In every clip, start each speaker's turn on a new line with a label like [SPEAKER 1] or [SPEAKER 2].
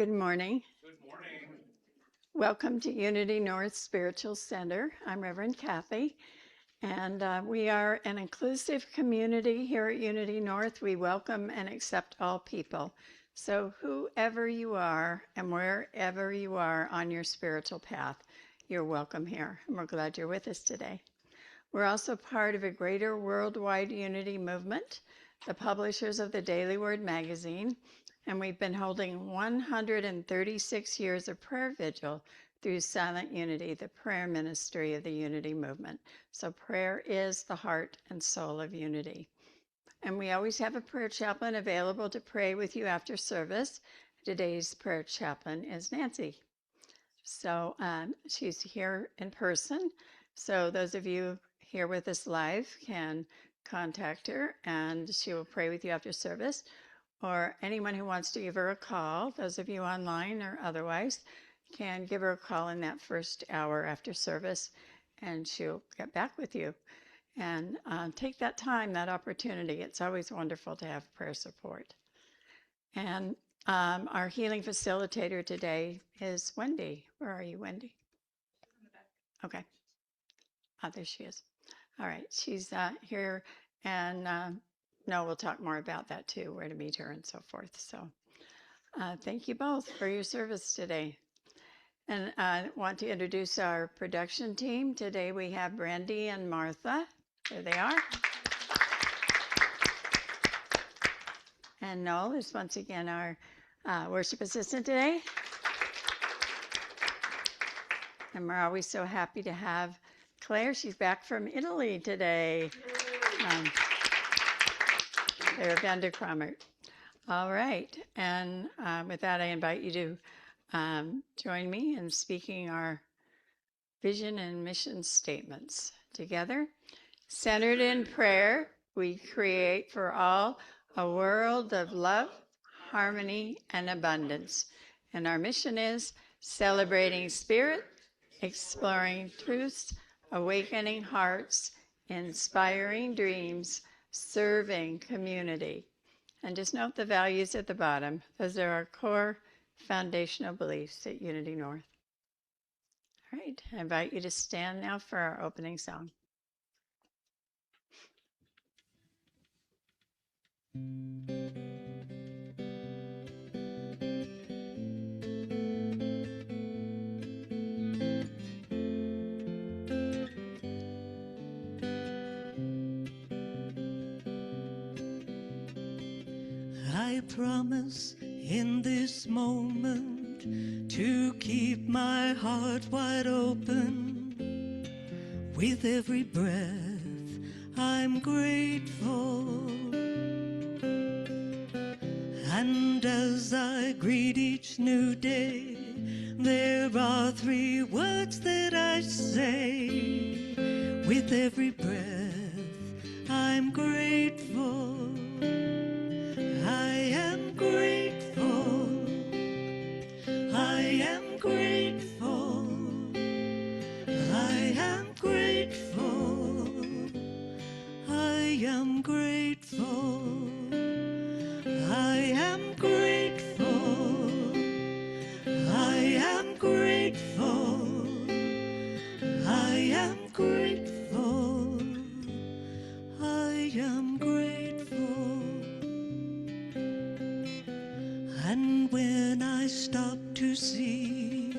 [SPEAKER 1] Good morning.
[SPEAKER 2] Good morning.
[SPEAKER 1] Welcome to Unity North Spiritual Center. I'm Reverend Kathy, and we are an inclusive community here at Unity North. We welcome and accept all people. So whoever you are and wherever you are on your spiritual path, you're welcome here, and we're glad you're with us today. We're also part of a greater worldwide unity movement, the publishers of the Daily Word magazine, and we've been holding 136 years of prayer vigil through Silent Unity, the prayer ministry of the Unity movement. So prayer is the heart and soul of unity. And we always have a prayer chaplain available to pray with you after service. Today's prayer chaplain is Nancy. So she's here in person. So those of you here with us live can contact her and she will pray with you after service. Or anyone who wants to give her a call, those of you online or otherwise, can give her a call in that first hour after service, and she'll get back with you. And take that time, that opportunity. It's always wonderful to have prayer support. And our healing facilitator today is Wendy. Where are you, Wendy? Okay. There she is. All right. She's here, and no, we'll talk more about that too, where to meet her and so forth. So thank you both for your service today. And I want to introduce our production team. Today we have Brandy and Martha. There they are. And Noel is once again our worship assistant today. And we're always so happy to have Claire. She's back from Italy today. Claire Vanderkramer. All right. And with that, I invite you to join me in speaking our vision and mission statements together. Centered in prayer, we create for all a world of love, harmony, and abundance. And our mission is celebrating spirit, exploring truths, awakening hearts, inspiring dreams, serving community. And just note the values at the bottom. Those are our core foundational beliefs at Unity North. All right, I invite you to stand now for our opening song.
[SPEAKER 3] I promise in this moment to keep my heart wide open. With every breath, I'm grateful. And as I greet each new day, there are 3 words that I say. With every breath, I'm grateful. I am grateful. I am grateful. I am grateful. I am grateful. I am grateful. I am grateful. I am grateful. I am grateful. And when I stop to see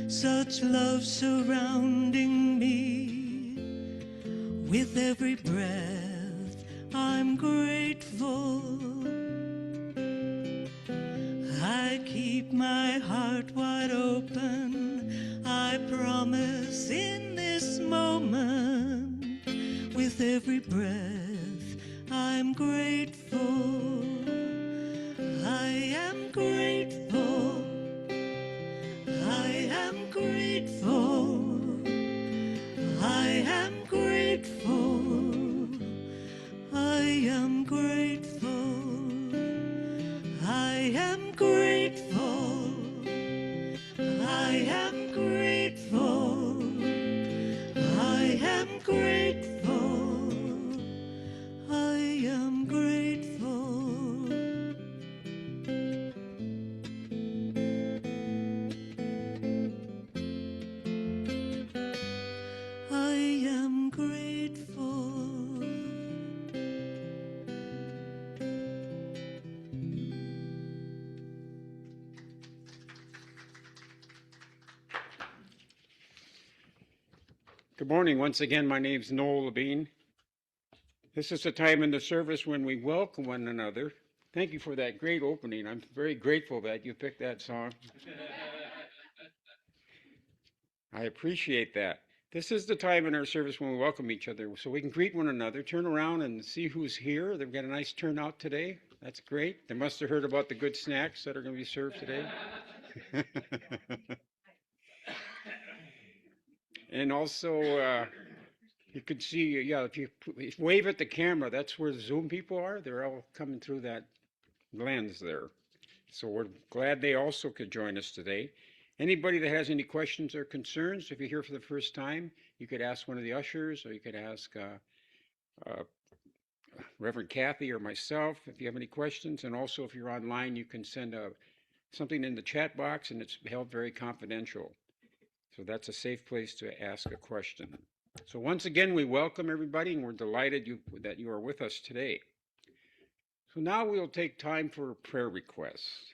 [SPEAKER 3] such love surrounding me, with every breath I'm grateful. I keep my heart wide open, I promise in this moment. With every breath I'm grateful. I am grateful. I am grateful. I am grateful. I am grateful. I am grateful. I am grateful. I am grateful. I am grateful.
[SPEAKER 2] Good morning. Once again, my name's Noel Levine. This is the time in the service when we welcome one another. Thank you for that great opening. I'm very grateful that you picked that song. I appreciate that. This is the time in our service when we welcome each other so we can greet one another, turn around and see who's here. They've got a nice turnout today. That's great. They must have heard about the good snacks that are going to be served today. And also, you could see, yeah, if you wave at the camera, that's where the Zoom people are. They're all coming through that lens there. So we're glad they also could join us today. Anybody that has any questions or concerns, if you're here for the first time, you could ask one of the ushers, or you could ask Reverend Kathy or myself if you have any questions. And also, if you're online, you can send something in the chat box, and it's held very confidential. So that's a safe place to ask a question. So once again, we welcome everybody, and we're delighted that you are with us today. So now we'll take time for prayer requests.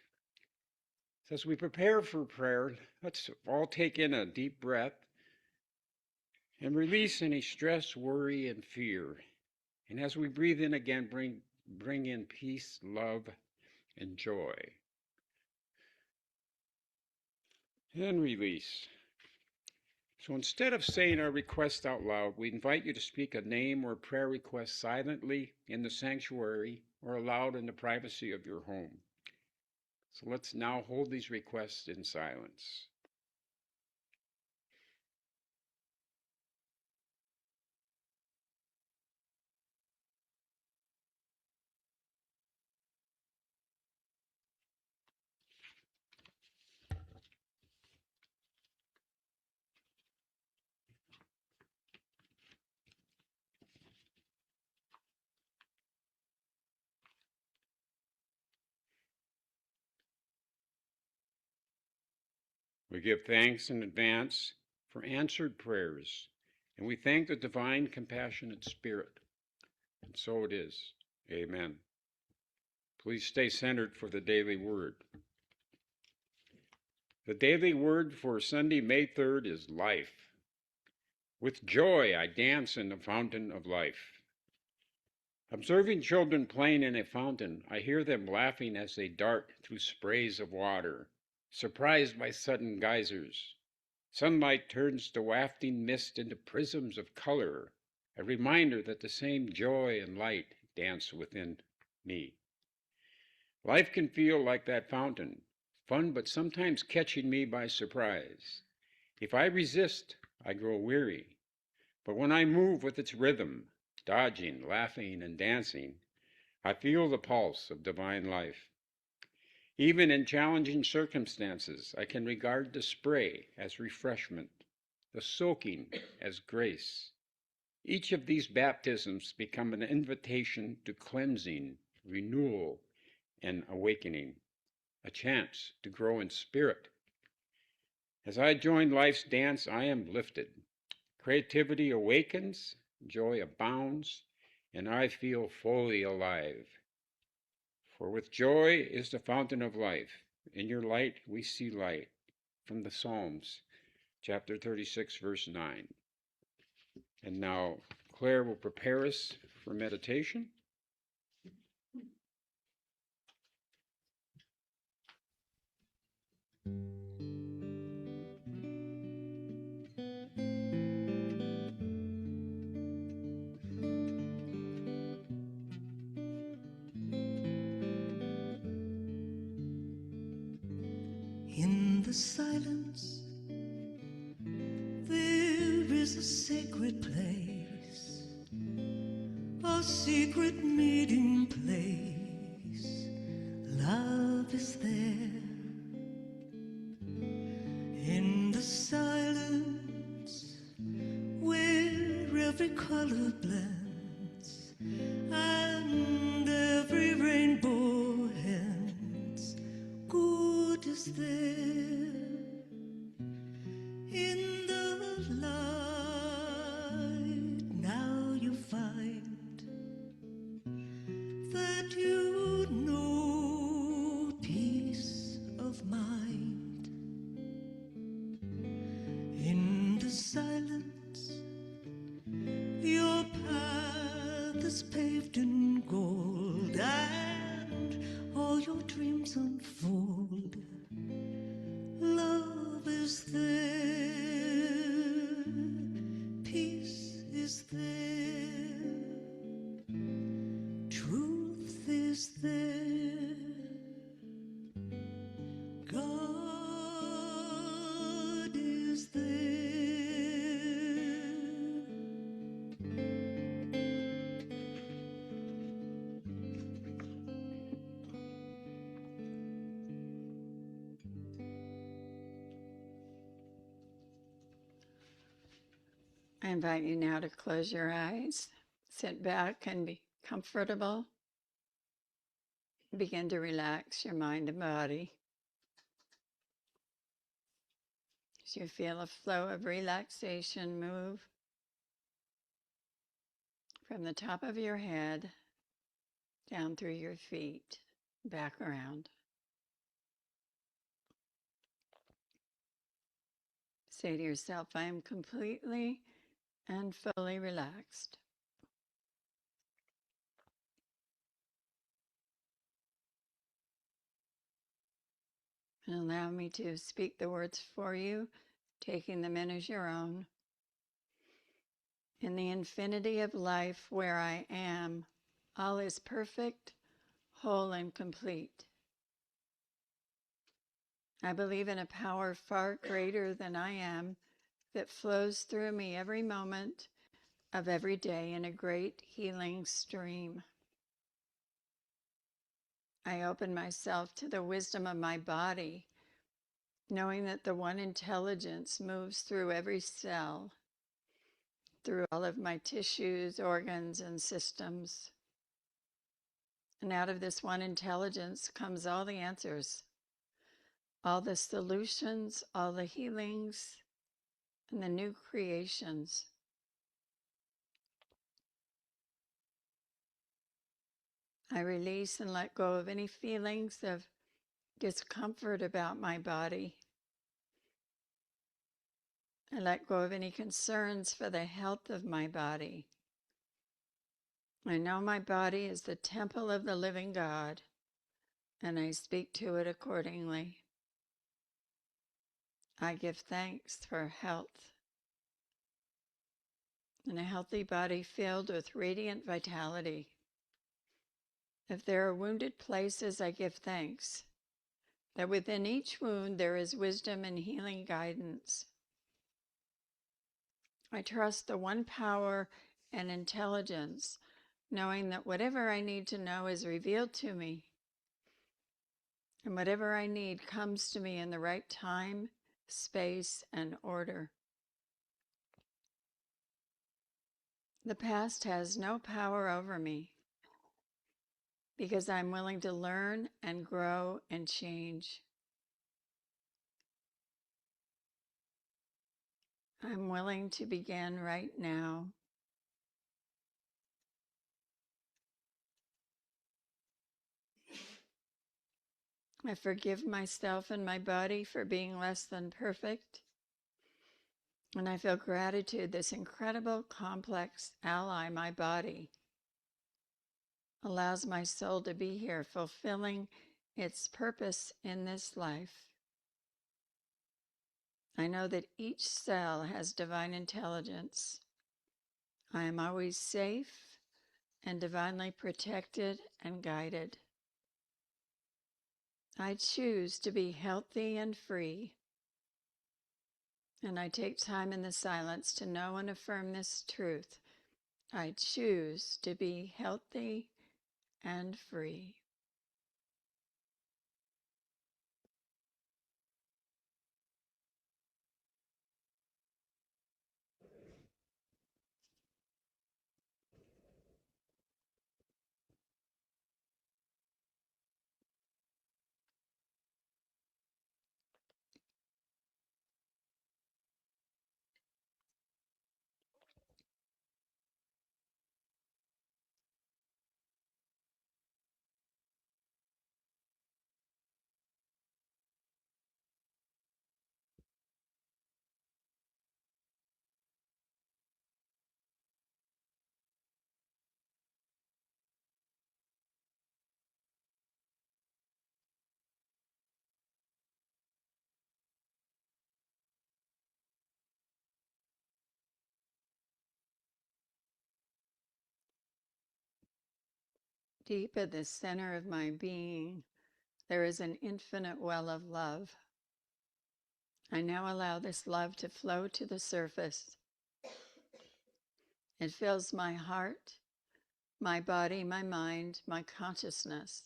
[SPEAKER 2] So as we prepare for prayer, let's all take in a deep breath and release any stress, worry, and fear. And as we breathe in again, bring in peace, love, and joy. And release. So instead of saying our request out loud, we invite you to speak a name or prayer request silently in the sanctuary or aloud in the privacy of your home. So let's now hold these requests in silence. We give thanks in advance for answered prayers, and we thank the divine compassionate Spirit. And so it is. Amen. Please stay centered for the daily word. The daily word for Sunday, May 3rd is life. With joy I dance in the fountain of life. Observing children playing in a fountain, I hear them laughing as they dart through sprays of water, surprised by sudden geysers. Sunlight turns the wafting mist into prisms of color, a reminder that the same joy and light dance within me. Life can feel like that fountain, fun but sometimes catching me by surprise. If I resist, I grow weary. But when I move with its rhythm, dodging, laughing, and dancing, I feel the pulse of divine life. Even in challenging circumstances, I can regard the spray as refreshment, the soaking as grace. Each of these baptisms become an invitation to cleansing, renewal, and awakening, a chance to grow in spirit. As I join life's dance, I am lifted. Creativity awakens, joy abounds, and I feel fully alive. For with joy is the fountain of life. In your light we see light. From the Psalms, chapter 36, verse 9. And now Claire will prepare us for meditation.
[SPEAKER 3] In the silence, there is a sacred place, a secret meeting place. Love is there. In the silence, where every color blends and every rainbow ends, good is there. In the light, now you find that you know peace of mind. In the silence, path is paved in gold, and all your dreams unfold. Love is there, peace is there, truth is there, God is there.
[SPEAKER 1] I invite you now to close your eyes, sit back and be comfortable. Begin to relax your mind and body. As you feel a flow of relaxation move from the top of your head down through your feet, back around. Say to yourself, I am completely and fully relaxed. And allow me to speak the words for you, taking them in as your own. In the infinity of life where I am, all is perfect, whole, and complete. I believe in a power far greater than I am that flows through me every moment of every day in a great healing stream. I open myself to the wisdom of my body, knowing that the one intelligence moves through every cell, through all of my tissues, organs, and systems. And out of this one intelligence comes all the answers, all the solutions, all the healings, and the new creations. I release and let go of any feelings of discomfort about my body. I let go of any concerns for the health of my body. I know my body is the temple of the living God, and I speak to it accordingly. I give thanks for health and a healthy body filled with radiant vitality. If there are wounded places, I give thanks that within each wound there is wisdom and healing guidance. I trust the one power and intelligence, knowing that whatever I need to know is revealed to me, and whatever I need comes to me in the right time, space, and order. The past has no power over me because I'm willing to learn and grow and change. I'm willing to begin right now. I forgive myself and my body for being less than perfect. And I feel gratitude, this incredible, complex ally, my body, allows my soul to be here, fulfilling its purpose in this life. I know that each cell has divine intelligence. I am always safe and divinely protected and guided. I choose to be healthy and free. And I take time in the silence to know and affirm this truth. I choose to be healthy and free. Deep at the center of my being, there is an infinite well of love. I now allow this love to flow to the surface. It fills my heart, my body, my mind, my consciousness,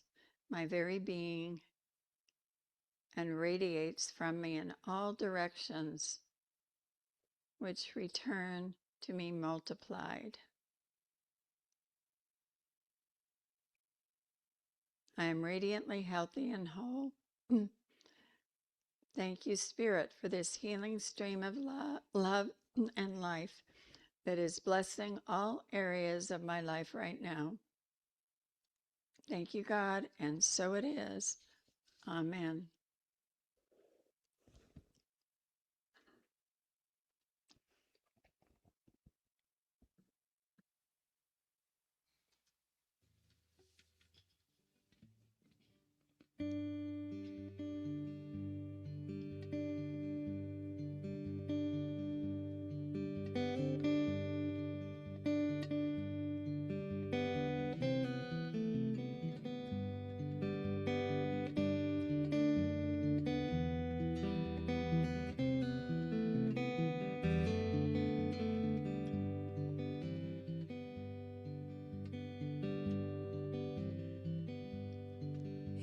[SPEAKER 1] my very being, and radiates from me in all directions, which return to me multiplied. I am radiantly healthy and whole. Thank you, Spirit, for this healing stream of love and life that is blessing all areas of my life right now. Thank you, God, and so it is. Amen.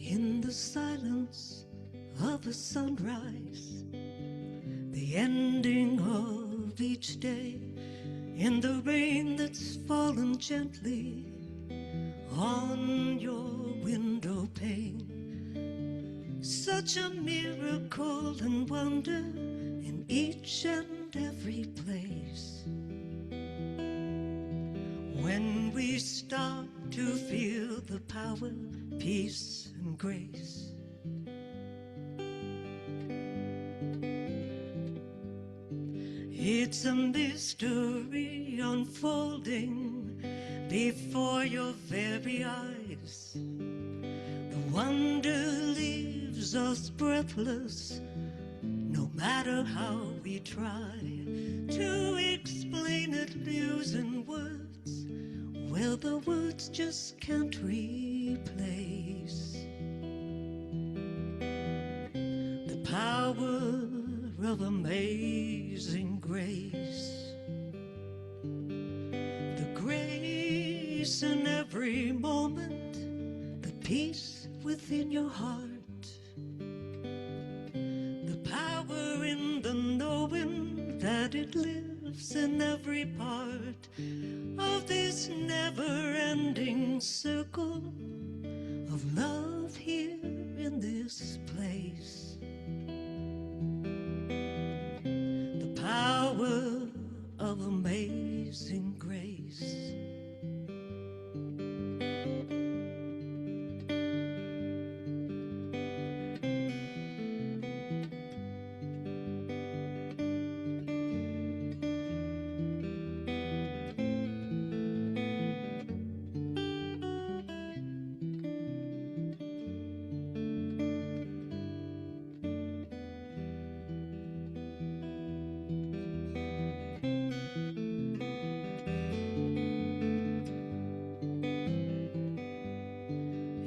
[SPEAKER 3] In the silence of a sunrise, the ending of each day, in the rain that's fallen gently on your window pane, such a miracle and wonder in each and every place. When we stop to feel the power, peace, and grace, it's a mystery unfolding before your very eyes. The wonder leaves us breathless, no matter how we try to explain it using words, well, the words just can't replace the power of amazing grace. The grace in every moment, the peace within your heart, the power in the knowing that it lives in every part of this never-ending circle of love here in this place. The power of amazing grace.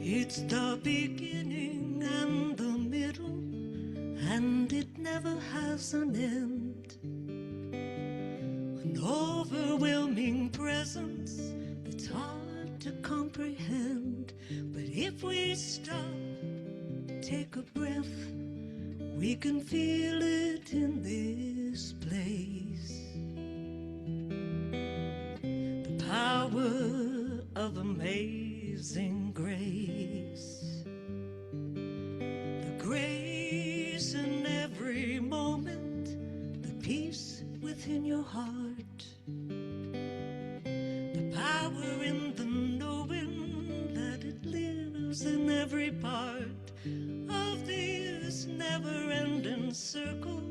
[SPEAKER 3] It's the beginning and the middle, and it never has an end. An overwhelming presence that's hard to comprehend. But if we stop, take a breath, we can feel it in this place. The power of amazing grace. The grace in every moment, the peace within your heart, the power in the knowing that it lives in every part of this never-ending circle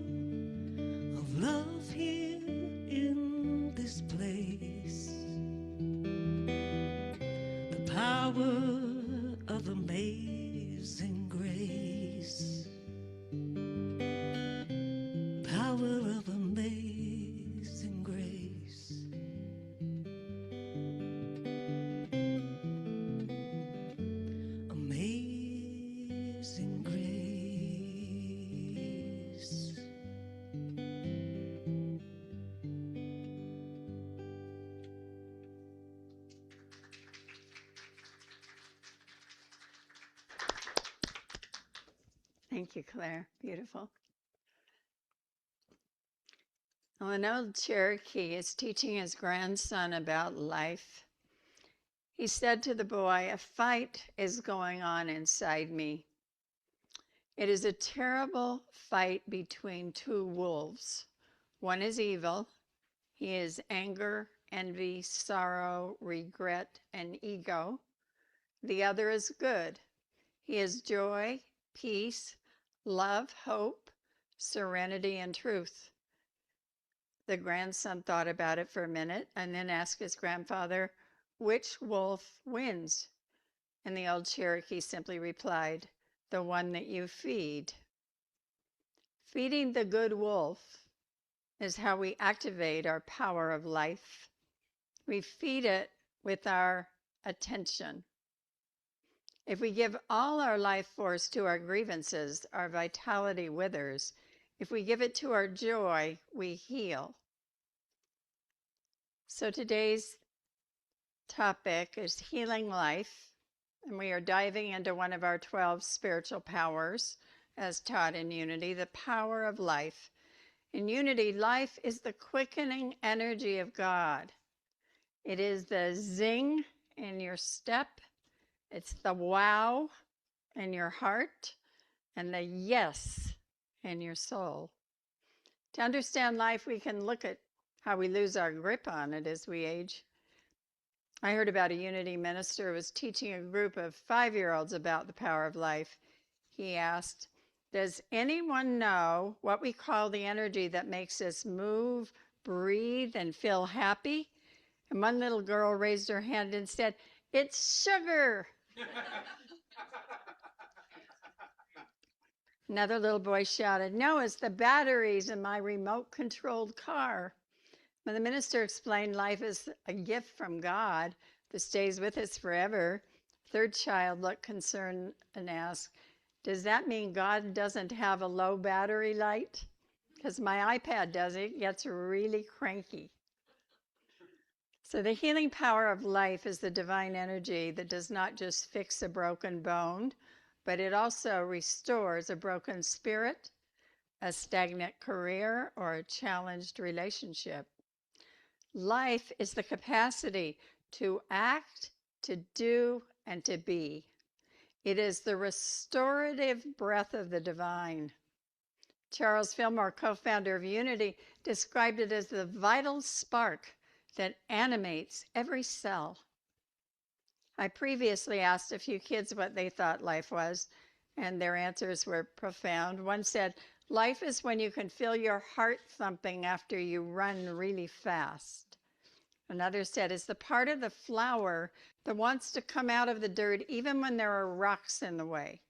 [SPEAKER 3] of love here in this place. The power of amazing grace. Power of amazing grace.
[SPEAKER 1] Thank you, Claire. Beautiful. Well, an old Cherokee is teaching his grandson about life. He said to the boy, "A fight is going on inside me. It is a terrible fight between two wolves. One is evil. He is anger, envy, sorrow, regret, and ego. The other is good. He is joy, peace, love, hope, serenity, and truth." The grandson thought about it for a minute and then asked his grandfather, "Which wolf wins?" And the old Cherokee simply replied, "The one that you feed." Feeding the good wolf is how we activate our power of life. We feed it with our attention. If we give all our life force to our grievances, our vitality withers. If we give it to our joy, we heal. So today's topic is healing life, and we are diving into one of our 12 spiritual powers as taught in Unity, the power of life. In Unity, life is the quickening energy of God. It is the zing in your step, it's the wow in your heart, and the yes in your soul. To understand life, we can look at how we lose our grip on it as we age. I heard about a Unity minister who was teaching a group of 5-year-olds about the power of life. He asked, "Does anyone know what we call the energy that makes us move, breathe, and feel happy?" And one little girl raised her hand and said, "It's sugar." Another little boy shouted, "No, it's the batteries in my remote-controlled car." When the minister explained life is a gift from God that stays with us forever, third child looked concerned and asked, "Does that mean God doesn't have a low battery light? Because my iPad does, it gets really cranky." So the healing power of life is the divine energy that does not just fix a broken bone, but it also restores a broken spirit, a stagnant career, or a challenged relationship. Life is the capacity to act, to do, and to be. It is the restorative breath of the divine. Charles Fillmore, co-founder of Unity, described it as the vital spark that animates every cell. I previously asked a few kids what they thought life was, and their answers were profound. One said, "Life is when you can feel your heart thumping after you run really fast." Another said, "It's the part of the flower that wants to come out of the dirt even when there are rocks in the way."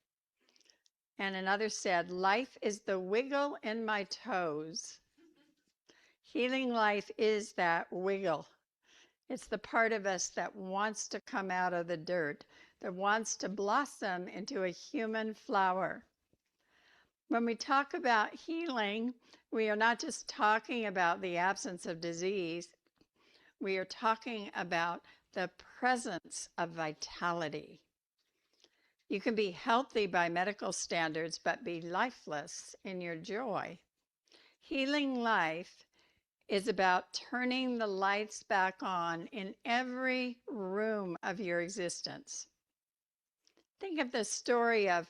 [SPEAKER 1] And another said, "Life is the wiggle in my toes." Healing life is that wiggle. It's the part of us that wants to come out of the dirt, that wants to blossom into a human flower. When we talk about healing, we are not just talking about the absence of disease. We are talking about the presence of vitality. You can be healthy by medical standards, but be lifeless in your joy. Healing life is about turning the lights back on in every room of your existence. Think of the story of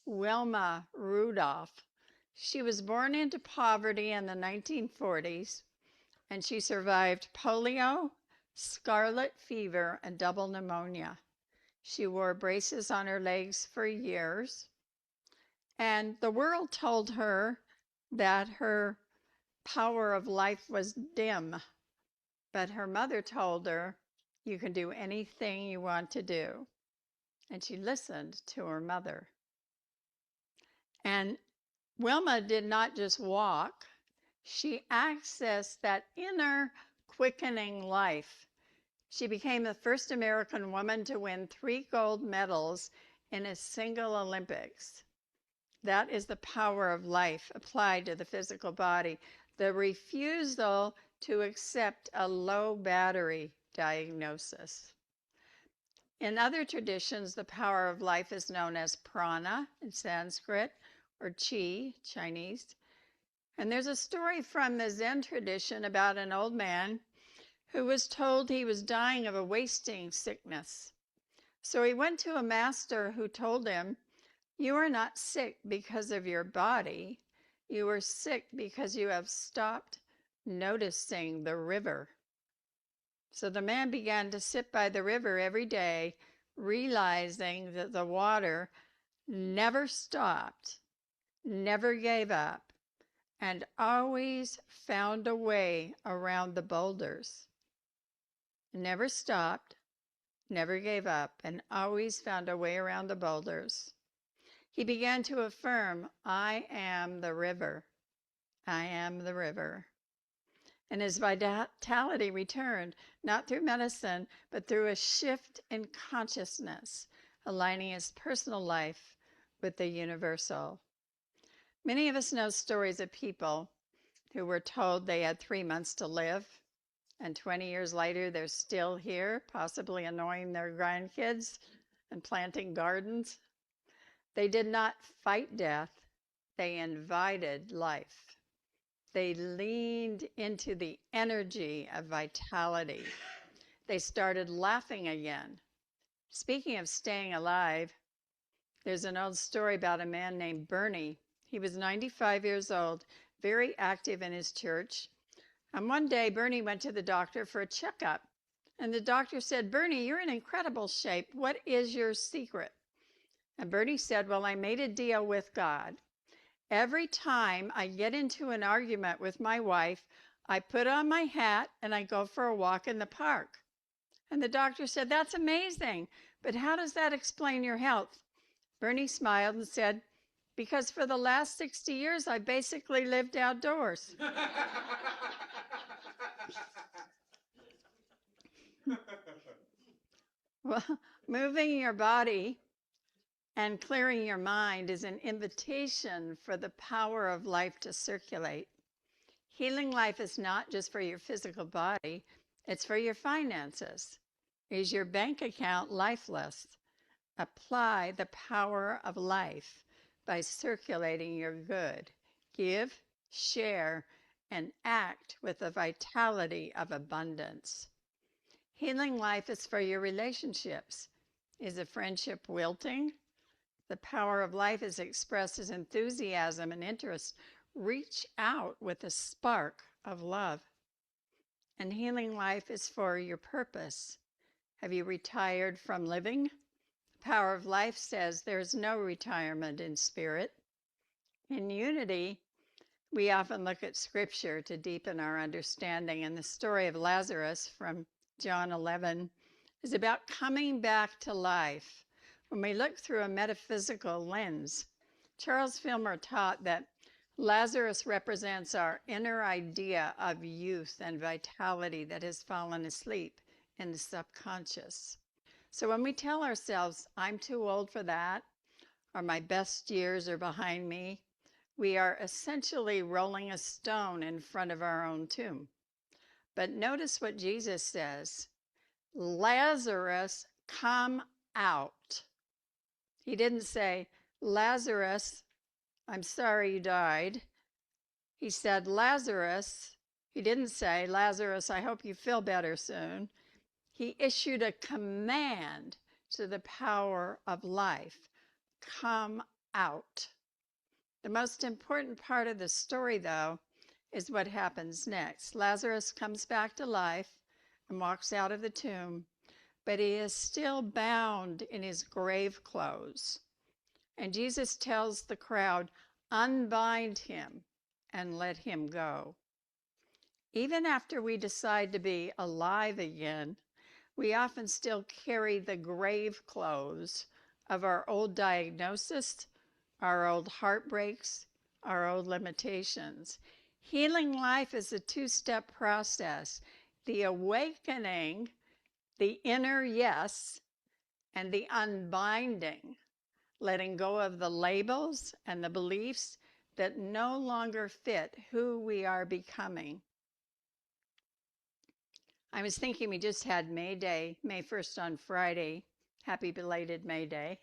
[SPEAKER 1] Wilma Rudolph. She was born into poverty in the 1940s, and she survived polio, scarlet fever, and double pneumonia. She wore braces on her legs for years, and the world told her that her power of life was dim. But her mother told her, "You can do anything you want to do." And she listened to her mother. And Wilma did not just walk, she accessed that inner quickening life. She became the first American woman to win 3 gold medals in a single Olympics. That is the power of life applied to the physical body. The refusal to accept a low battery diagnosis. In other traditions, the power of life is known as prana in Sanskrit, or qi, Chinese. And there's a story from the Zen tradition about an old man who was told he was dying of a wasting sickness. So he went to a master who told him, "You are not sick because of your body. You are sick because you have stopped noticing the river." So the man began to sit by the river every day, realizing that the water never stopped, never gave up, and always found a way around the boulders. Never stopped, never gave up, and always found a way around the boulders. He began to affirm, "I am the river. I am the river." And his vitality returned, not through medicine, but through a shift in consciousness, aligning his personal life with the universal. Many of us know stories of people who were told they had 3 months to live, and 20 years later, they're still here, possibly annoying their grandkids and planting gardens. They did not fight death, they invited life. They leaned into the energy of vitality. They started laughing again. Speaking of staying alive, there's an old story about a man named Bernie. He was 95 years old, very active in his church. And one day, Bernie went to the doctor for a checkup. And the doctor said, "Bernie, you're in incredible shape. What is your secret?" And Bernie said, "Well, I made a deal with God. Every time I get into an argument with my wife, I put on my hat and I go for a walk in the park." And the doctor said, "That's amazing, but how does that explain your health?" Bernie smiled and said, "Because for the last 60 years, I basically lived outdoors." Well, moving your body and clearing your mind is an invitation for the power of life to circulate. Healing life is not just for your physical body, it's for your finances. Is your bank account lifeless? Apply the power of life by circulating your good. Give, share, and act with the vitality of abundance. Healing life is for your relationships. Is a friendship wilting? The power of life is expressed as enthusiasm and interest. Reach out with a spark of love. And healing life is for your purpose. Have you retired from living? The power of life says there's no retirement in spirit. In unity, we often look at scripture to deepen our understanding. And the story of Lazarus from John 11 is about coming back to life. When we look through a metaphysical lens, Charles Filmer taught that Lazarus represents our inner idea of youth and vitality that has fallen asleep in the subconscious. So when we tell ourselves, "I'm too old for that," or "my best years are behind me," we are essentially rolling a stone in front of our own tomb. But notice what Jesus says, "Lazarus, come out." He didn't say, "Lazarus, I'm sorry you died." He said, "Lazarus." He didn't say, "Lazarus, I hope you feel better soon." He issued a command to the power of life, "Come out." The most important part of the story, though, is what happens next. Lazarus comes back to life and walks out of the tomb, but he is still bound in his grave clothes. And Jesus tells the crowd, "Unbind him and let him go." Even after we decide to be alive again, we often still carry the grave clothes of our old diagnosis, our old heartbreaks, our old limitations. Healing life is a two-step process. The awakening, the inner yes, and the unbinding, letting go of the labels and the beliefs that no longer fit who we are becoming. I was thinking we just had May Day, May 1st on Friday. Happy belated May Day.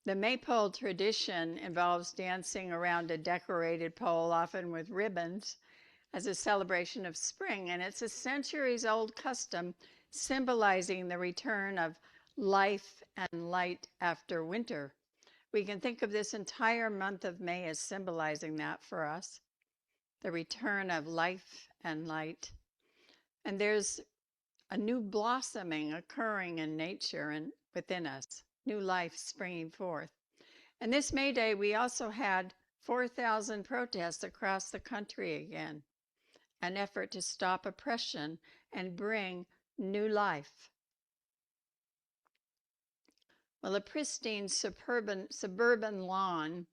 [SPEAKER 1] The maypole tradition involves dancing around a decorated pole, often with ribbons, as a celebration of spring, and it's a centuries-old custom symbolizing the return of life and light after winter. We can think of this entire month of May as symbolizing that for us, the return of life and light. And there's a new blossoming occurring in nature and within us, new life springing forth. And this May Day, we also had 4,000 protests across the country again, an effort to stop oppression and bring new life. Well, a pristine suburban lawn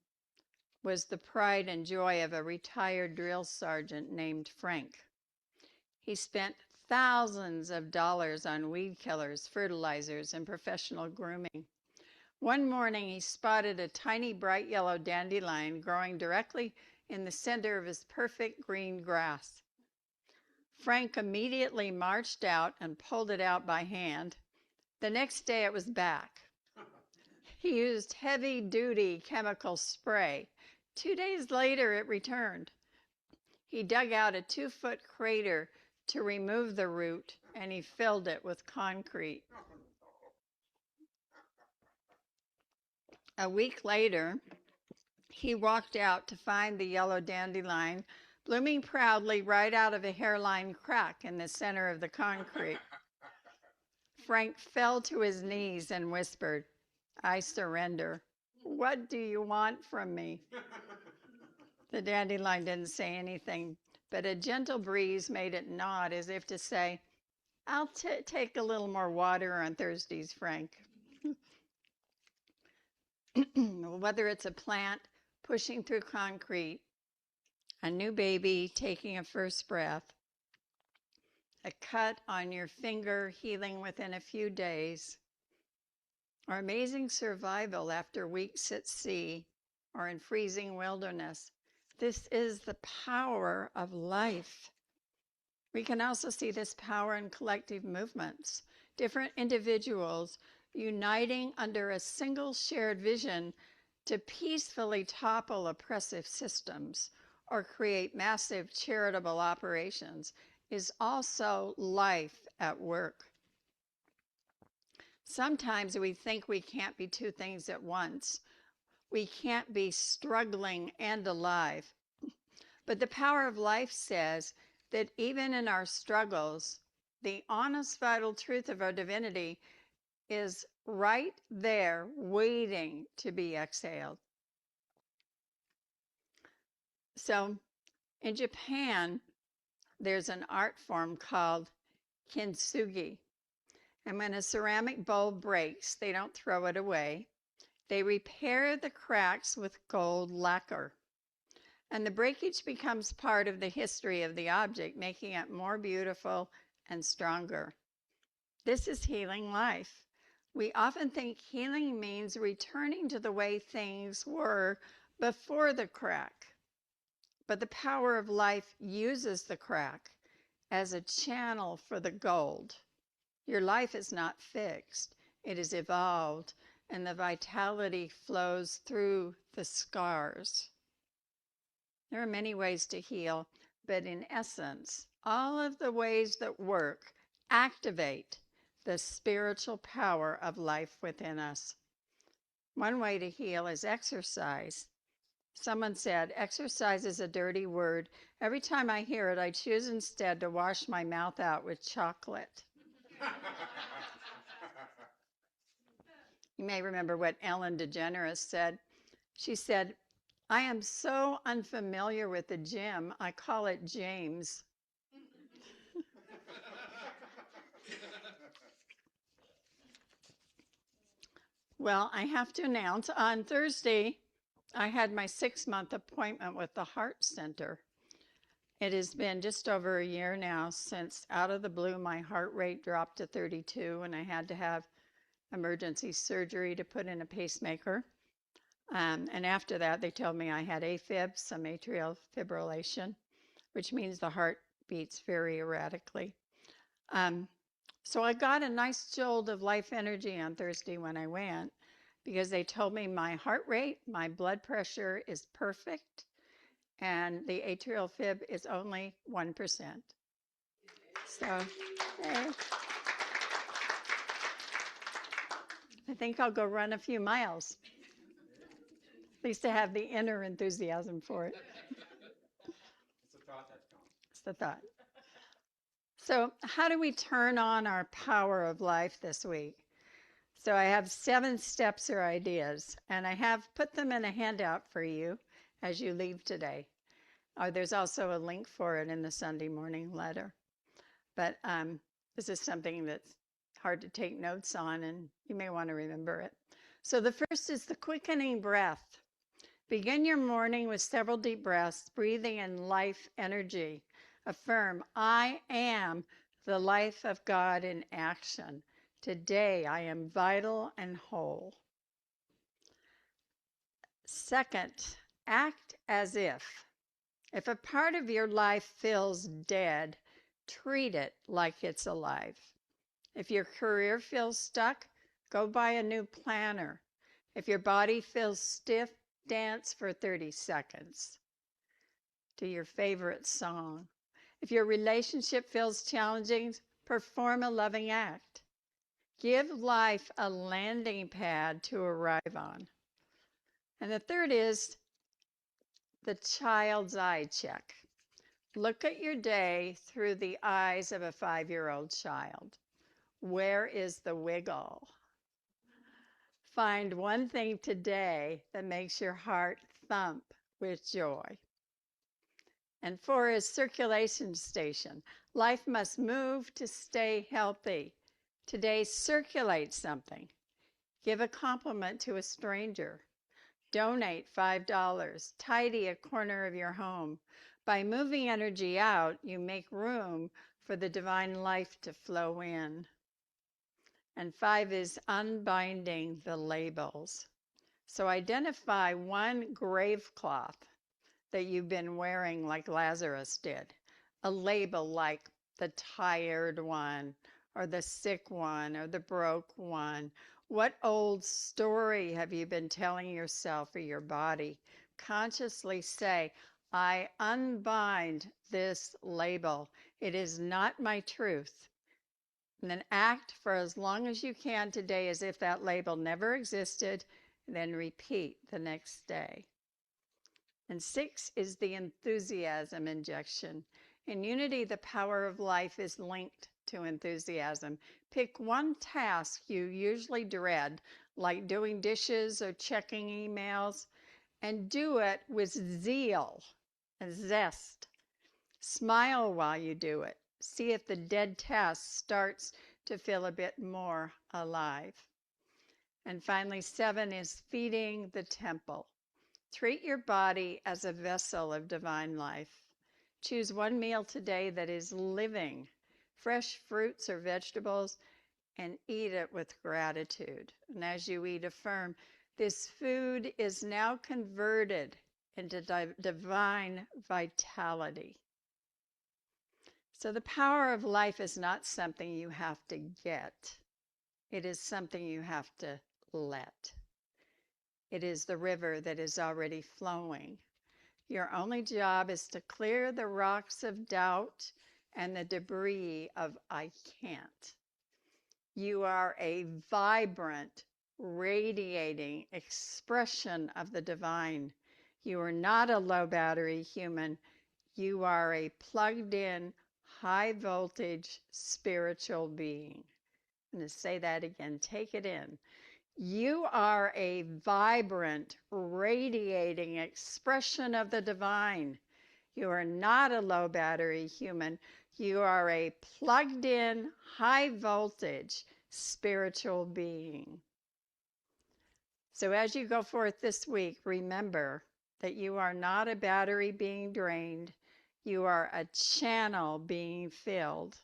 [SPEAKER 1] was the pride and joy of a retired drill sergeant named Frank. He spent thousands of dollars on weed killers, fertilizers, and professional grooming. One morning, he spotted a tiny bright yellow dandelion growing directly in the center of his perfect green grass. Frank immediately marched out and pulled it out by hand. The next day, it was back. He used heavy-duty chemical spray. 2 days later, it returned. He dug out a 2-foot crater to remove the root, and he filled it with concrete. A week later, he walked out to find the yellow dandelion blooming proudly right out of a hairline crack in the center of the concrete. Frank fell to his knees and whispered, "I surrender. What do you want from me?" The dandelion didn't say anything, but a gentle breeze made it nod as if to say, "I'll take a little more water on Thursdays, Frank." Whether it's a plant pushing through concrete, a new baby taking a first breath, a cut on your finger healing within a few days, or amazing survival after weeks at sea or in freezing wilderness, this is the power of life. We can also see this power in collective movements, different individuals uniting under a single shared vision to peacefully topple oppressive systems or create massive charitable operations is also life at work. Sometimes we think we can't be two things at once. We can't be struggling and alive. But the power of life says that even in our struggles, the honest, vital truth of our divinity is right there waiting to be exhaled. So in Japan, there's an art form called kintsugi. And when a ceramic bowl breaks, they don't throw it away. They repair the cracks with gold lacquer. And the breakage becomes part of the history of the object, making it more beautiful and stronger. This is healing life. We often think healing means returning to the way things were before the crack. But the power of life uses the crack as a channel for the gold. Your life is not fixed. It is evolved, and the vitality flows through the scars. There are many ways to heal, but in essence, all of the ways that work activate the spiritual power of life within us. One way to heal is exercise. Someone said, "Exercise is a dirty word. Every time I hear it, I choose instead to wash my mouth out with chocolate." You may remember what Ellen DeGeneres said. She said, "I am so unfamiliar with the gym, I call it James." Well, I have to announce on Thursday, I had my 6-month appointment with the Heart Center. It has been just over a year now since out of the blue my heart rate dropped to 32 and I had to have emergency surgery to put in a pacemaker. And after that, they told me I had AFib, some atrial fibrillation, which means the heart beats very erratically. So I got a nice jolt of life energy on Thursday when I went. because they told me my heart rate, my blood pressure is perfect, and the atrial fib is only 1%. So, hey, I think I'll go run a few miles. At least I have the inner enthusiasm for it.
[SPEAKER 2] It's a thought that counts.
[SPEAKER 1] It's the thought. So, how do we turn on our power of life this week? So, I have 7 steps or ideas, and I have put them in a handout for you as you leave today. There's also a link for it in the Sunday morning letter. But this is something that's hard to take notes on, and you may want to remember it. So, the first is the quickening breath. Begin your morning with several deep breaths, breathing in life energy. Affirm, I am the life of God in action. Today, I am vital and whole. Second, act as if. If a part of your life feels dead, treat it like it's alive. If your career feels stuck, go buy a new planner. If your body feels stiff, dance for 30 seconds to your favorite song. If your relationship feels challenging, perform a loving act. Give life a landing pad to arrive on. And the third is the child's eye check. Look at your day through the eyes of a 5-year-old child. Where is the wiggle? Find one thing today that makes your heart thump with joy. And 4 is circulation station. Life must move to stay healthy. Today, circulate something. Give a compliment to a stranger. Donate $5. Tidy a corner of your home. By moving energy out, you make room for the divine life to flow in. And 5 is unbinding the labels. So identify one grave cloth that you've been wearing like Lazarus did. A label like the tired one, or the sick one, or the broke one. What old story have you been telling yourself or your body? Consciously say, I unbind this label. It is not my truth. And then act for as long as you can today as if that label never existed, and then repeat the next day. And 6 is the enthusiasm injection. In Unity, the power of life is linked to enthusiasm. Pick one task you usually dread, like doing dishes or checking emails, and do it with zeal and zest. Smile while you do it. See if the dead task starts to feel a bit more alive. And finally, 7 is feeding the temple. Treat your body as a vessel of divine life. Choose one meal today that is living, fresh fruits or vegetables, and eat it with gratitude. And as you eat, affirm, this food is now converted into divine vitality. So the power of life is not something you have to get. It is something you have to let. It is the river that is already flowing. Your only job is to clear the rocks of doubt and the debris of I can't. You are a vibrant, radiating expression of the divine. You are not a low battery human. You are a plugged in, high voltage spiritual being. I'm going to say that again. Take it in. You are a vibrant, radiating expression of the divine. You are not a low battery human. You are a plugged in, high voltage spiritual being. So as you go forth this week, remember that you are not a battery being drained. You are a channel being filled.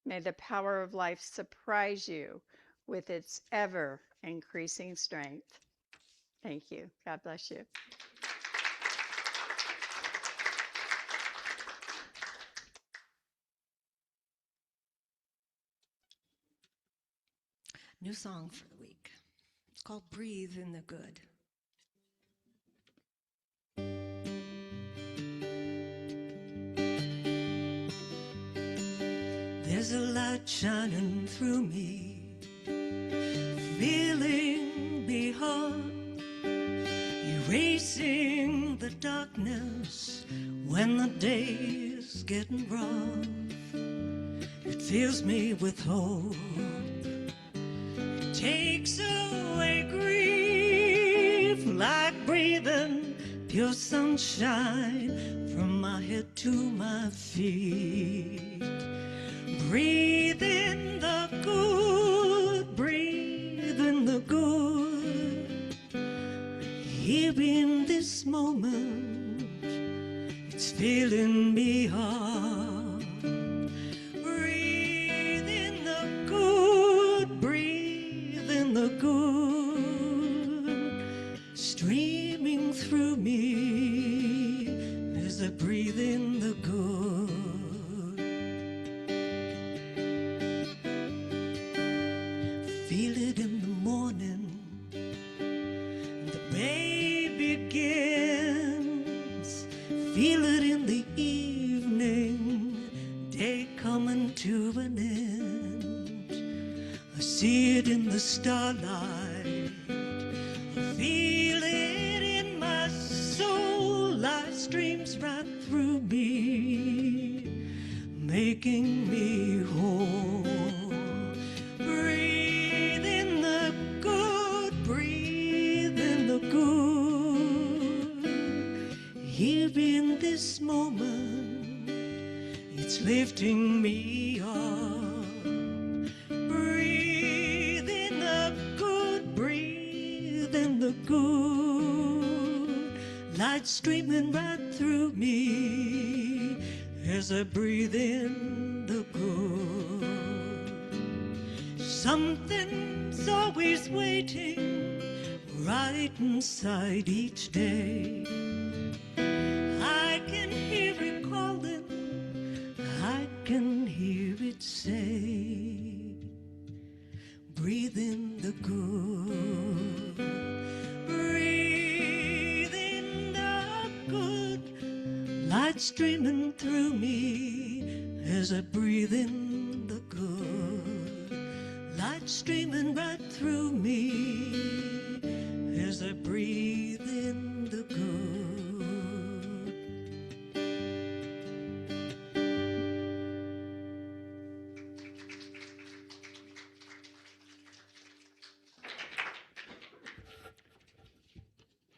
[SPEAKER 1] May the power of life surprise you with its ever increasing strength. Thank you. God bless you.
[SPEAKER 3] New song for the week. It's called Breathe in the Good. There's a light shining through me, feeling beyond, erasing the darkness when the day's getting rough. It fills me with hope, it takes away grief, like breathing pure sunshine from my head to my feet. Breathe in the good, breathe in the good. Here in this moment, it's filling me up. Breathe in the good, breathe in the good. Streaming through me as I breathe in the good. Feel it in the morning, the day begins. Feel it in the evening, day coming to an end. I see it in the starlight, I feel it in my soul. Light streams right through me, making me whole. Breathe in the good, breathe in the good. Here in this moment, it's lifting me up. Breathe in the good, breathe in the good. Light streaming right through me as I breathe in the good. Something's always waiting right inside each day. I can hear it calling, I can hear it say, breathe in the good, breathe in the good. Light streaming through me as I breathe in the good. Light streaming right through me as I breathe in the good.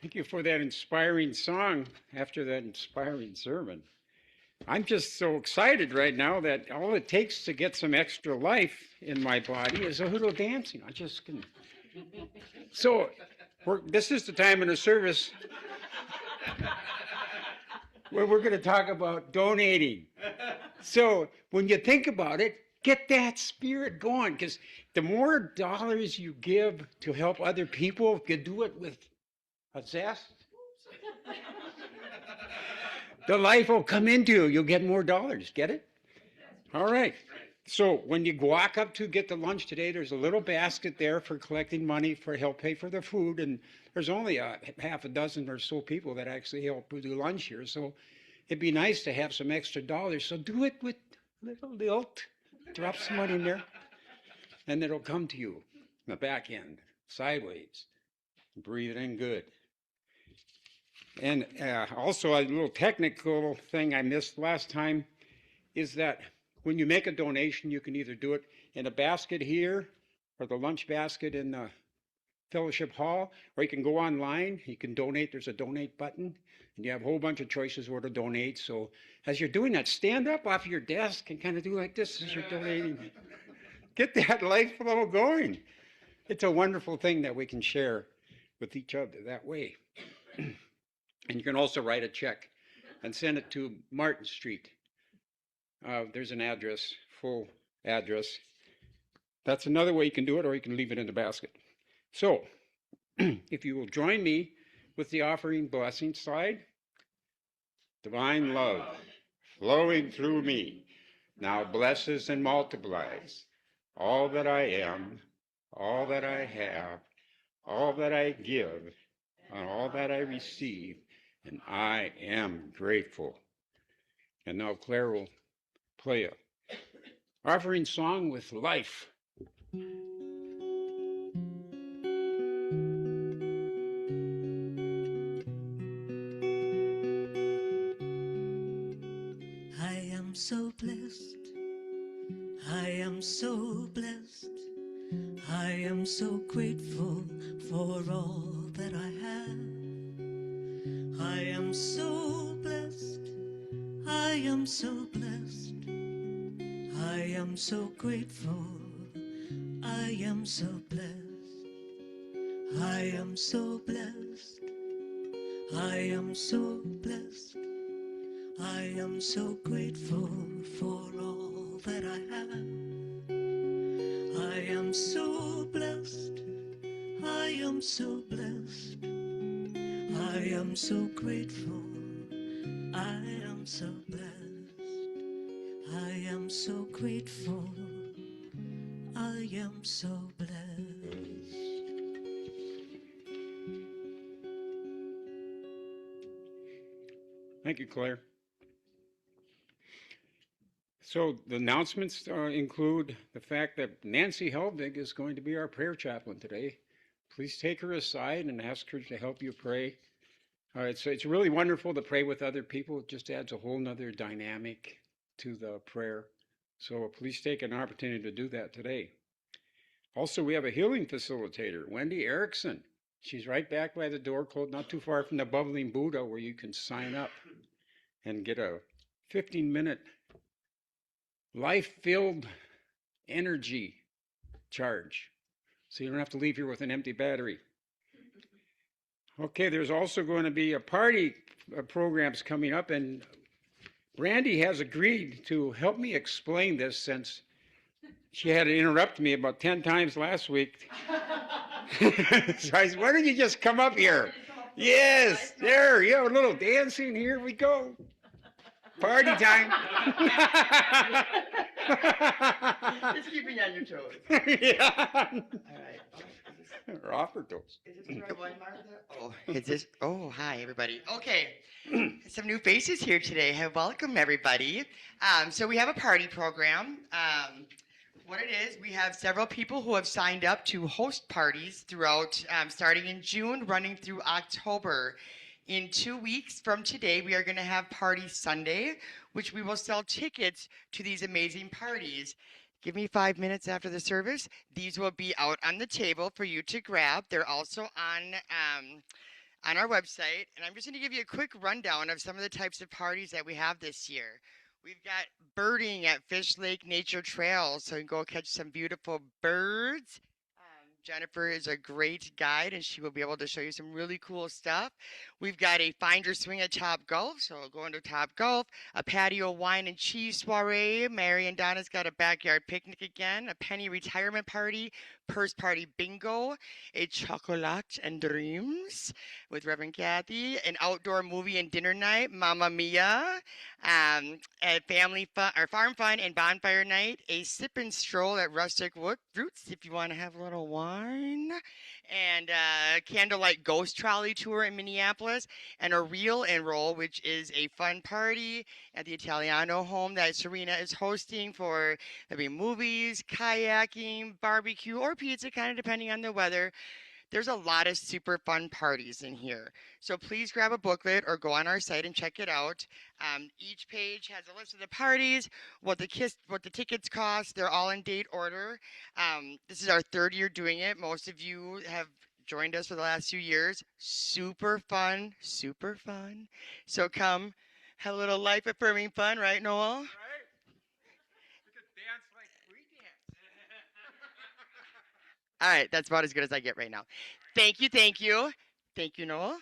[SPEAKER 2] Thank you for that inspiring song after that inspiring sermon. I'm just so excited right now that all it takes to get some extra life in my body is a little dancing. I just can. So, this is the time in the service where we're going to talk about donating. So, when you think about it, get that spirit going, because the more dollars you give to help other people, you do it with a zest. The life will come into you. You'll get more dollars. Get it? All right. So when you walk up to get the lunch today, there's a little basket there for collecting money for help pay for the food. And there's only half a dozen or so people that actually help do lunch here. So it'd be nice to have some extra dollars. So do it with a little lilt. Drop some money in there. And it'll come to you in the back end, sideways. Breathe it in good. And also a little technical thing I missed last time is that when you make a donation, you can either do it in a basket here or the lunch basket in the fellowship hall, or you can go online. You can donate. There's a donate button, and you have a whole bunch of choices where to donate. So as you're doing that, stand up off your desk and kind of do like this as you're donating. Get that life flow going. It's a wonderful thing that we can share with each other that way. And you can also write a check and send it to Martin Street. There's an address, full address. That's another way you can do it, or you can leave it in the basket. So, if you will join me with the offering blessing slide. Divine love flowing through me now blesses and multiplies all that I am, all that I have, all that I give, and all that I receive, and I am grateful. And now Claire will play a offering song with life.
[SPEAKER 3] I am so blessed. I am so blessed. I am so grateful for all that I have. I am so blessed. I am so blessed. I am so grateful. I am so blessed. I am so blessed. I am so blessed. I am so grateful for all that I have. I am so blessed. I am so blessed. I am so grateful. I am so blessed. I am so grateful. I am so blessed.
[SPEAKER 2] Thank you, Claire. So the announcements include the fact that Nancy Helvig is going to be our prayer chaplain today. Please take her aside and ask her to help you pray. It's really wonderful to pray with other people. It just adds a whole nother dynamic to the prayer. So please take an opportunity to do that today. Also, we have a healing facilitator, Wendy Erickson. She's right back by the door, not too far from the Bubbling Buddha, where you can sign up and get a 15-minute life-filled energy charge. So you don't have to leave here with an empty battery. Okay, there's also going to be a party programs coming up, and Brandy has agreed to help me explain this since she had to interrupt me about 10 times last week. So I said, why don't you just come up here? Yes, there, you have a little dancing. Here we go. Party time.
[SPEAKER 4] Just keeping you on your toes.
[SPEAKER 2] Yeah.
[SPEAKER 4] All right.
[SPEAKER 2] Or offer toast.
[SPEAKER 4] Is this the right one, Martha? Oh, is this? Oh, hi, everybody. Okay. Some new faces here today. Welcome, everybody. So we have a party program. What it is, we have several people who have signed up to host parties throughout, starting in June, running through October. In 2 weeks from today, we are going to have Party Sunday, which we will sell tickets to these amazing parties. Give me 5 minutes after the service. These will be out on the table for you to grab. They're also on our website. And I'm just going to give you a quick rundown of some of the types of parties that we have this year. We've got birding at Fish Lake Nature Trail, so you can go catch some beautiful birds. Jennifer is a great guide, and she will be able to show you some really cool stuff. We've got a find or swing at Top Golf, so we'll go into Top Golf, a patio wine and cheese soiree. Mary and Donna's got a backyard picnic again, a penny retirement party, purse party bingo, a chocolate and dreams with Reverend Kathy, an outdoor movie and dinner night, Mamma Mia, a family fun or farm fun and bonfire night, a sip and stroll at Rustic Roots if you want to have a little wine, and a candlelight ghost trolley tour in Minneapolis, and a reel and roll, which is a fun party at the Italiano home that Serena is hosting for maybe movies, kayaking, barbecue, or pizza, kind of depending on the weather. There's a lot of super fun parties in here. So please grab a booklet or go on our site and check it out. Each page has a list of the parties, what the tickets cost. They're all in date order. This is our third year doing it. Most of you have joined us for the last few years. Super fun, super fun. So come, have a little life-affirming fun, right, Noel?
[SPEAKER 2] Right. We could dance like we dance.
[SPEAKER 4] All right, that's about as good as I get right now. Thank you, thank you. Thank you, Noel.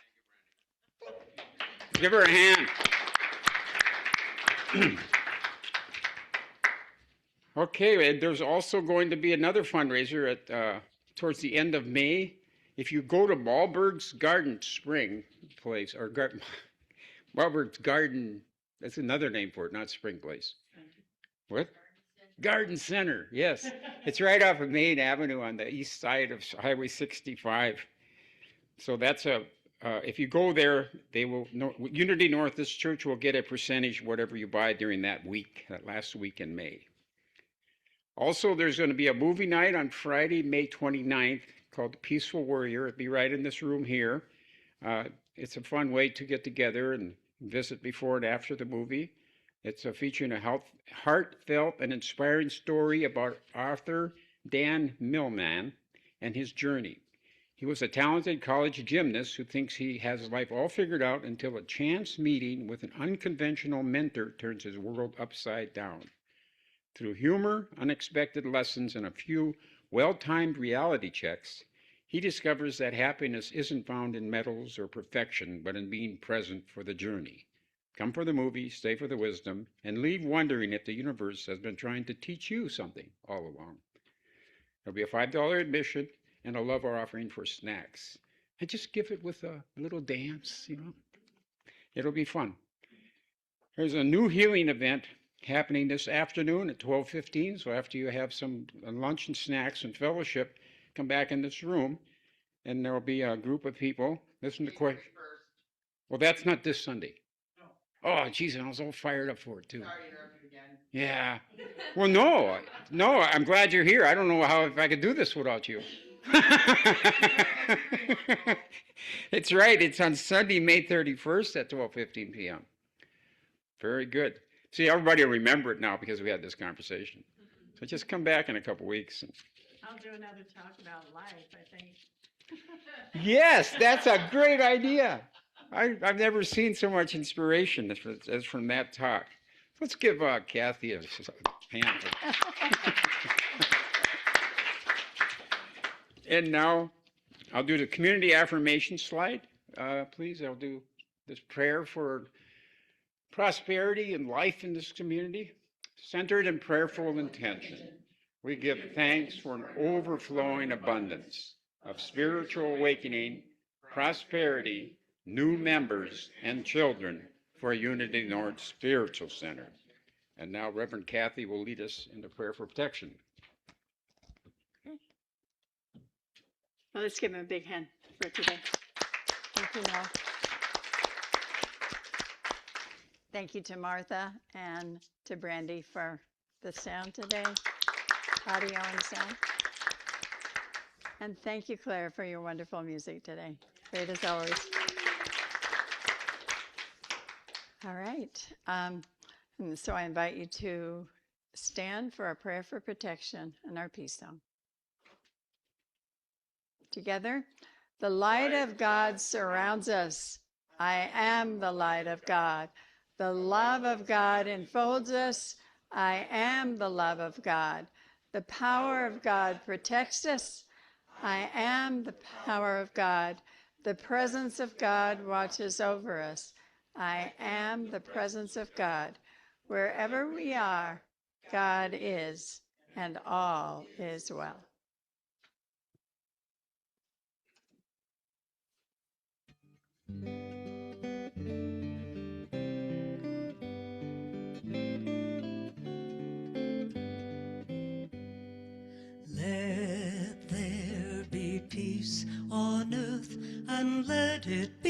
[SPEAKER 2] Give her a hand. Okay, and there's also going to be another fundraiser at towards the end of May. If you go to Malberg's Garden Spring Place, or Malberg's Garden, that's another name for it, not Spring Place. What? Garden Center, yes. It's right off of Main Avenue on the east side of Highway 65. So that's if you go there, they will, Unity North, this church will get a percentage whatever you buy during that week, that last week in May. Also, there's going to be a movie night on Friday, May 29th, called The Peaceful Warrior. It'll be right in this room here. It's a fun way to get together and visit before and after the movie. It's featuring a heartfelt and inspiring story about Arthur Dan Millman and his journey. He was a talented college gymnast who thinks he has his life all figured out until a chance meeting with an unconventional mentor turns his world upside down. Through humor, unexpected lessons, and a few well-timed reality checks, he discovers that happiness isn't found in medals or perfection, but in being present for the journey. Come for the movie, stay for the wisdom, and leave wondering if the universe has been trying to teach you something all along. There'll be a $5 admission and a love offering for snacks. And just give it with a little dance, you know. It'll be fun. There's a new healing event happening this afternoon at 12:15. So after you have some lunch and snacks and fellowship, come back in this room, and there will be a group of people. Listen to questions. Well, that's not this Sunday. Oh, geez, I was all fired up for it too.
[SPEAKER 4] Sorry to interrupt you again.
[SPEAKER 2] Yeah. Well, no, I'm glad you're here. I don't know if I could do this without you. It's right. It's on Sunday, May 31st at 12:15 p.m. Very good. See, everybody will remember it now because we had this conversation. So just come back in a couple weeks.
[SPEAKER 1] I'll do another talk about life, I think.
[SPEAKER 2] Yes, that's a great idea. I've never seen so much inspiration as from that talk. Let's give Kathy a hand. And now I'll do the community affirmation slide, please. I'll do this prayer for prosperity and life in this community, centered in prayerful intention. We give thanks for an overflowing abundance of spiritual awakening, prosperity, new members, and children for Unity North Spiritual Center. And now Reverend Kathy will lead us in the prayer for protection.
[SPEAKER 1] Well, let's give him a big hand for today. Thank you, Noel. Thank you to Martha and to Brandy for the sound today, audio and sound. And thank you, Claire, for your wonderful music today. Great as always. All right. And so I invite you to stand for our prayer for protection and our peace song. Together, the light of God surrounds us. I am the light of God. The love of God enfolds us. I am the love of God. The power of God protects us. I am the power of God. The presence of God watches over us. I am the presence of God. Wherever we are, God is, and all is well.
[SPEAKER 3] Let there be peace on earth, and let it